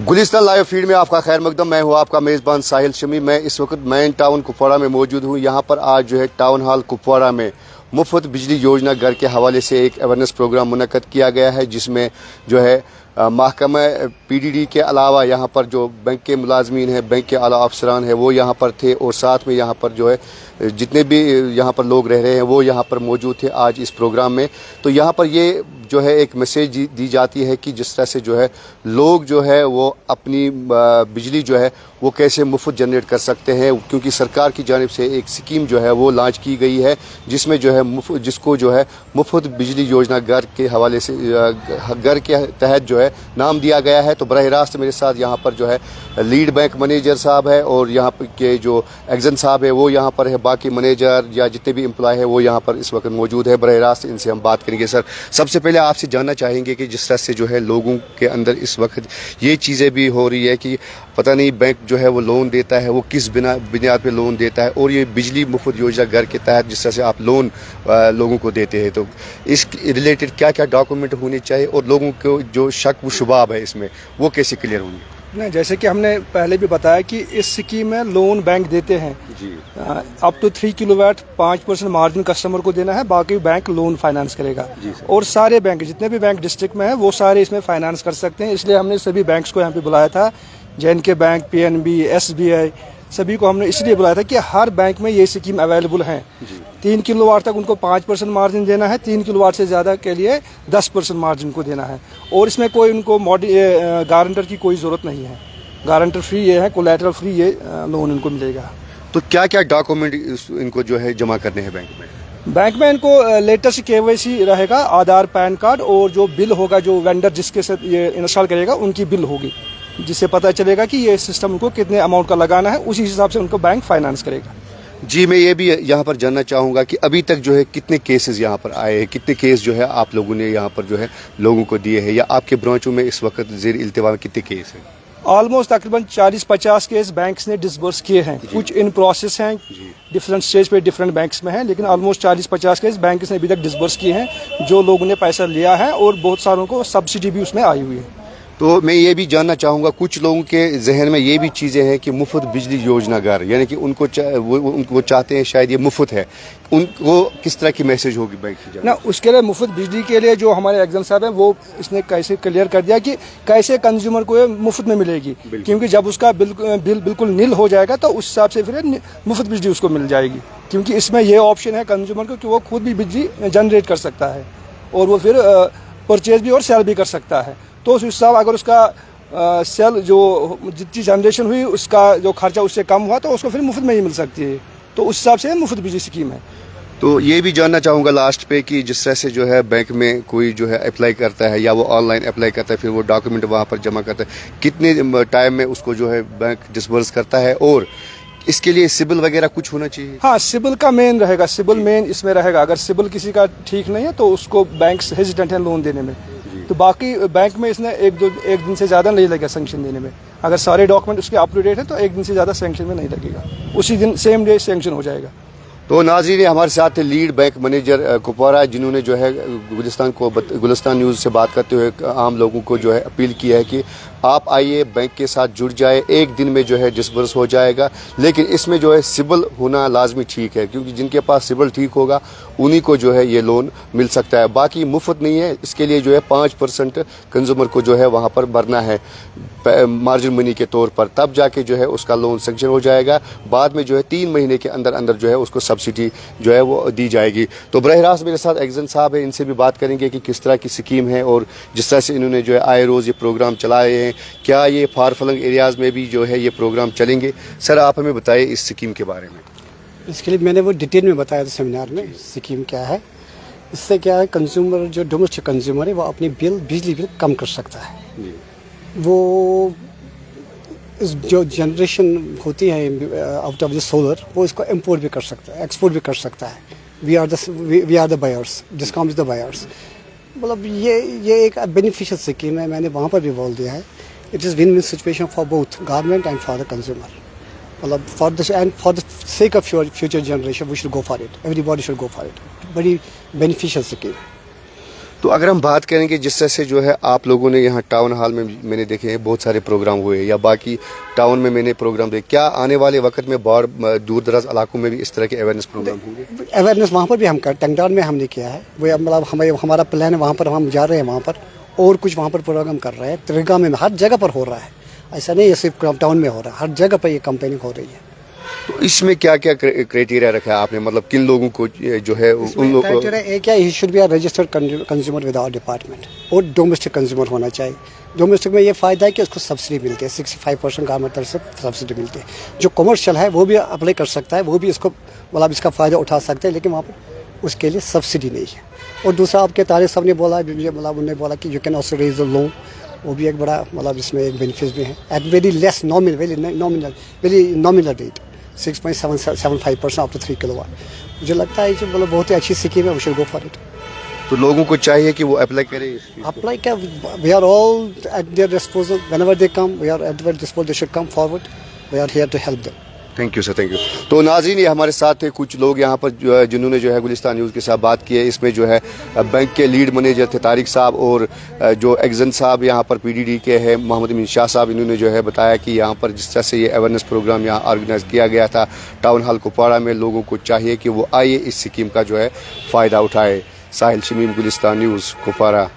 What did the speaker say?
Gulistan live feed में आपका खैर मकदम। मैं हूं आपका मेज़बान साहिल शमी। मैं इस वक्त मेन टाउन कुपवाड़ा में मौजूद हूं। यहां पर आज जो है टाउन हॉल कुपवाड़ा में मुफ्त बिजली योजना घर के हवाले से एक अवेयरनेस प्रोग्राम मुनक्कद किया गया है, जिसमें जो है महकमा पीडीडी के अलावा यहाँ पर जो बैंक के मुलाजमीन हैं, बैंक के आला अफसरान हैं, वो यहाँ पर थे, और साथ में यहाँ पर जो है जितने भी यहाँ पर लोग रह रहे हैं वो यहाँ पर मौजूद थे आज इस प्रोग्राम में। तो यहाँ पर ये जो है एक मैसेज दी जाती है कि जिस तरह से जो है लोग जो है वो अपनी बिजली जो है वो कैसे मुफ्त जनरेट कर सकते हैं, क्योंकि सरकार की जानिब से एक स्कीम जो है वो लॉन्च की गई है, जिसमें जो है जिसको जो है मुफ्त बिजली योजना घर के हवाले से घर के तहत जो है नाम दिया गया है। तो बराह रास्त मेरे साथ यहाँ पर जो है लीड बैंक मैनेजर साहब है और यहाँ के जो एग्जन साहब है वो यहाँ पर है, बाकी मैनेजर या जितने भी एम्प्लॉय है वो यहाँ पर इस वक्त मौजूद है। बराह रास्त इनसे हम बात करेंगे। सर, सबसे पहले आपसे जानना चाहेंगे कि जिस तरह से जो है लोगों के अंदर इस वक्त ये चीज़ें भी हो रही है कि पता नहीं बैंक जो है वो लोन देता है, वो किस बुनियाद पे लोन देता है, और ये बिजली मुफ्त योजना घर के तहत जिस तरह से आप लोन लोगों को देते हैं, तो इस रिलेटेड क्या क्या डॉक्यूमेंट होने चाहिए और लोगों को जो शक व शुबाब है इसमें वो कैसे क्लियर होंगे? नहीं, जैसे कि हमने पहले भी बताया कि इस स्कीम में लोन बैंक देते हैं जी। Up to 3 kilowatt 5% margin customer को देना है, बाकी बैंक लोन फाइनेंस करेगा। और सारे बैंक जितने भी बैंक डिस्ट्रिक्ट में है वो सारे इसमें फाइनेंस कर सकते हैं। इसलिए हमने सभी बैंक्स को यहाँ पे बुलाया था, JNK बैंक, PNB, SBI, सभी को हमने इसलिए बुलाया था कि हर बैंक में ये स्कीम अवेलेबल है। 3 किलोवाट तक उनको 5% मार्जिन देना है, 3 किलोवाट से ज़्यादा के लिए 10% मार्जिन को देना है, और इसमें कोई उनको गारंटर की कोई ज़रूरत नहीं है। गारंटर फ्री ये है, कोलैटरल फ्री ये लोन इनको मिलेगा। तो क्या क्या डॉक्यूमेंट इनको जो है जमा करने हैं बैंक में? बैंक में इनको लेटेस्ट KYC रहेगा, आधार, पैन कार्ड, और जो बिल होगा जो वेंडर जिसके साथ ये इंस्टॉल करेगा उनकी बिल होगी, जिससे पता चलेगा कि ये सिस्टम उनको कितने अमाउंट का लगाना है, उसी हिसाब से उनको बैंक फाइनेंस करेगा। जी, मैं ये भी यहाँ पर जानना चाहूँगा कि अभी तक जो है कितने केसेस यहाँ पर आए हैं, कितने केस जो है आप लोगों ने यहाँ पर जो है लोगों को दिए हैं, या आपके ब्रांचों में इस वक्त ज़ेर इल्तिवा कितने केस हैं? ऑलमोस्ट तकरीबन 40-50 केस बैंक्स ने डिसबर्स किए हैं, कुछ इन प्रोसेस हैं, डिफरेंट स्टेज पे डिफरेंट बैंक्स में हैं, लेकिन ऑलमोस्ट 40-50 केस बैंक्स ने अभी तक डिसबर्स किए हैं, जो लोगों ने पैसा लिया है, और बहुत सारों को सब्सिडी भी उसमें आई हुई है। तो मैं ये भी जानना चाहूँगा, कुछ लोगों के जहन में ये भी चीज़ें हैं कि मुफ्त बिजली योजना घर, यानी कि उनको चाहते हैं शायद ये मुफ्त है, उनको किस तरह की मैसेज होगी बैंक की ना? उसके लिए मुफ्त बिजली के लिए जो हमारे एग्जाम साहब हैं वो इसने कैसे क्लियर कर दिया कि कैसे कंज्यूमर को ये मुफ्त में मिलेगी, क्योंकि जब उसका बिल बिल्कुल नील हो जाएगा तो उस हिसाब से फिर मुफ्त बिजली उसको मिल जाएगी, क्योंकि इसमें ये ऑप्शन है कंज्यूमर को कि वो खुद भी बिजली जनरेट कर सकता है और वो फिर परचेज भी और सेल भी कर सकता है। तो उस हिसाब अगर उसका सेल जो जितनी जनरेशन हुई उसका जो खर्चा उससे कम हुआ तो उसको फिर मुफ्त में ही मिल सकती है। तो उस हिसाब से मुफ्त बिजली स्कीम है। तो ये भी जानना चाहूँगा लास्ट पे कि जिस तरह से जो है बैंक में कोई जो है अप्लाई करता है या वो ऑनलाइन अप्लाई करता है, फिर वो डॉक्यूमेंट वहाँ पर जमा करता है, कितने टाइम में उसको जो है बैंक डिसबर्स करता है, और इसके लिए सिबिल वगैरह कुछ होना चाहिए? हाँ, सिबिल का मेन रहेगा, सिबिल मेन इसमें रहेगा। अगर सिबिल किसी का ठीक नहीं है तो उसको बैंक हेजिटेंट है लोन देने में, तो बाकी बैंक में इसने एक दिन से ज़्यादा नहीं लगेगा सैंक्शन देने में। अगर सारे डॉक्यूमेंट उसके अप टू डेट है तो एक दिन से ज़्यादा सैंक्शन में नहीं लगेगा, उसी दिन सेम डे सैंक्शन हो जाएगा। तो नाज़रीन, हमारे साथ थे लीड बैंक मैनेजर कुपवाड़ा, जिन्होंने जो है गुलिस्तान न्यूज़ से बात करते हुए आम लोगों को जो है अपील किया है कि आप आइए, बैंक के साथ जुड़ जाए, एक दिन में जो है डिसबर्स हो जाएगा, लेकिन इसमें जो है सिबिल होना लाजमी ठीक है, क्योंकि जिनके पास सिबिल ठीक होगा उन्हीं को जो है ये लोन मिल सकता है। बाकी मुफ्त नहीं है, इसके लिए जो है 5% कंज्यूमर को जो है वहाँ पर भरना है मार्जिन मनी के तौर पर, तब जाके जो है उसका लोन सेंक्शन हो जाएगा। बाद में जो है 3 महीने के अंदर अंदर जो है उसको सब्सिडी जो है वो दी जाएगी। तो बराह रास्त मेरे साथ एग्जन साहब है, इनसे भी बात करेंगे कि किस तरह की स्कीम है और जिस तरह से इन्होंने जो है आए रोज़ ये प्रोग्राम चलाए हैं, क्या ये फार फ्लंग एरियाज़ में भी जो है ये प्रोग्राम चलेंगे? सर, आप हमें बताइए इस स्कीम के बारे में। इसके लिए मैंने वो डिटेल में बताया था सेमिनार में स्कीम क्या है। इससे क्या है, कंज्यूमर जो डोमेस्टिक कंज्यूमर है वो अपनी बिजली बिल कम कर सकता है। वो जो जनरेशन होती है आउट ऑफ द सोलर, वो इसको इम्पोर्ट भी कर सकता है, एक्सपोर्ट भी कर सकता है। We are the buyers, discount is the buyers. मतलब ये एक बेनिफिशियल स्कीम है, मैंने वहाँ पर भी बोल दिया है। It is win win situation for both government and for the consumer. मतलब for the sake of your future generation we should go for it, everybody should go for it. बड़ी बेनिफिशियल स्कीम। तो अगर हम बात करें कि जिस तरह से जो है आप लोगों ने यहाँ टाउन हॉल में मैंने देखे हैं बहुत सारे प्रोग्राम हुए या बाकी टाउन में मैंने प्रोग्राम देखे, क्या आने वाले वक्त में बाहर दूर दराज इलाकों में भी इस तरह के अवेयरनेस प्रोग्राम होंगे? अवेयरनेस वहाँ पर भी हम कर, टंगडाल में हमने किया है, वो मतलब हमारा प्लान है, वहाँ पर हम जा रहे हैं, वहाँ पर और कुछ वहाँ पर प्रोग्राम कर रहे हैं, त्रिगा में हर जगह पर हो रहा है, ऐसा नहीं है सिर्फ टाउन में हो रहा है, हर जगह पर ये कैंपेनिंग हो रही है। तो इसमें क्या क्या क्राइटेरिया रखा है आपने, मतलब किन लोगों को जो है उन लोगों को? एक ही should be registered consumer with our department और डोमेस्टिक कंज्यूमर होना चाहिए। डोमेस्टिक में ये फ़ायदा है कि उसको सब्सिडी मिलती है, 65% गवर्नमेंट तरफ से सब्सिडी मिलती है। जो कमर्शियल है वो भी अप्लाई कर सकता है, वो भी इसको मतलब इसका फ़ायदा उठा सकते हैं, लेकिन वहाँ पर उसके लिए सब्सिडी नहीं है। और दूसरा आपके तारिक साहब ने बोला, मतलब उन्होंने बोला कि you can also raise the loan, वो भी एक बड़ा मतलब इसमें एक बेनिफिट भी है at very less very nominal rate 6.75% up to 3 kilowatt. मुझे लगता है कि मतलब बहुत ही अच्छी स्कीम है, we should go for it. तो लोगों को चाहिए कि वो अप्लाई करें। अप्लाई क्या, we are all at their disposal, whenever they come we are at their disposal, they should come forward, we are here to help them. Thank you sir, thank you. तो नाज़रीन, ये हमारे साथ थे कुछ लोग यहाँ पर जिन्होंने जो है गुलिस्तान न्यूज़ के साथ बात की है। इसमें जो है बैंक के लीड मैनेजर थे तारिक साहब और जो एग्जन साहब यहाँ पर पीडीडी के हैं मोहम्मद अमीन शाह साहब, इन्होंने जो है बताया कि यहाँ पर जिस तरह से ये अवेयरनेस प्रोग्राम यहाँ ऑर्गेनाइज किया गया था टाउन हॉल कुपवाड़ा में, लोगों को चाहिए कि वो आइए इस स्कीम का जो है फ़ायदा उठाए। साहिल शमीम, गुलिस्तान न्यूज़, कुपवाड़ा।